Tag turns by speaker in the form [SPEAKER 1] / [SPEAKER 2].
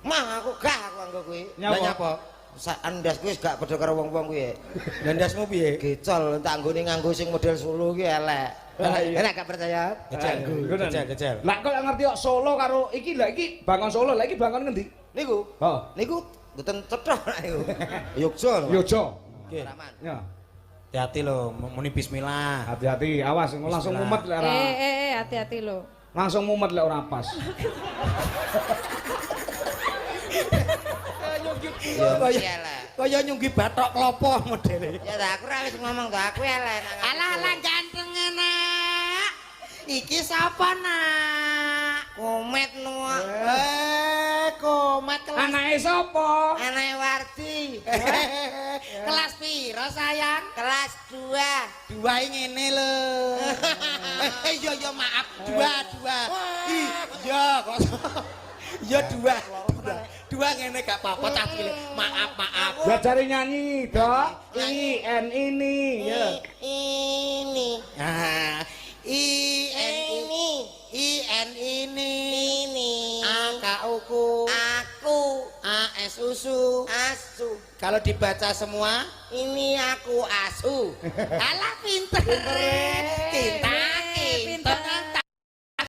[SPEAKER 1] Mah aku gak aku anggo kuwi.
[SPEAKER 2] Lah nyapa?
[SPEAKER 1] Andas kuwi gak padha karo wong-wong kuwi.
[SPEAKER 2] Lah ndasmu piye?
[SPEAKER 1] Gecol tak anggone nganggo sing model Solo kuwi elek. Enak gak percaya?
[SPEAKER 2] Gejel. Lah kok ngerti kok Solo karo iki lha iki bangun Solo, lha iki bangun ngendi?
[SPEAKER 1] Niku.
[SPEAKER 2] Heeh.
[SPEAKER 1] Niku mboten cetha niku. Yogya.
[SPEAKER 2] Yogya.
[SPEAKER 1] Oke.
[SPEAKER 2] Ya.
[SPEAKER 3] Hati-hati lho, muni bismillah.
[SPEAKER 2] Hati-hati, awas langsung mumet lek ora.
[SPEAKER 4] Hati-hati lho.
[SPEAKER 2] Langsung mumet lek ora pas.
[SPEAKER 3] Kaya nyunggi bathok klopo modele.
[SPEAKER 1] Ya tak aku ra wis ngomong to aku elek.
[SPEAKER 3] Alah ganteng enak. Iki sapa nak?
[SPEAKER 1] Komet nuwak.
[SPEAKER 3] Komat kelas.
[SPEAKER 2] Anake sapa?
[SPEAKER 1] Anake Wardi.
[SPEAKER 3] Kelas piro sayang?
[SPEAKER 1] Kelas 2.
[SPEAKER 3] Dua ngene lho. Iya maaf. Dua. Iya kok. Iya dua ngene gak apa-apa tapi maaf.
[SPEAKER 2] Belajar nyanyi, Dok. ini ya.
[SPEAKER 1] Ini.
[SPEAKER 3] Nah, ini. AKUku.
[SPEAKER 1] Aku.
[SPEAKER 3] ASUSU.
[SPEAKER 1] Asu.
[SPEAKER 3] Kalau dibaca semua,
[SPEAKER 1] Ini aku asu.
[SPEAKER 3] alah pinter. Pinter.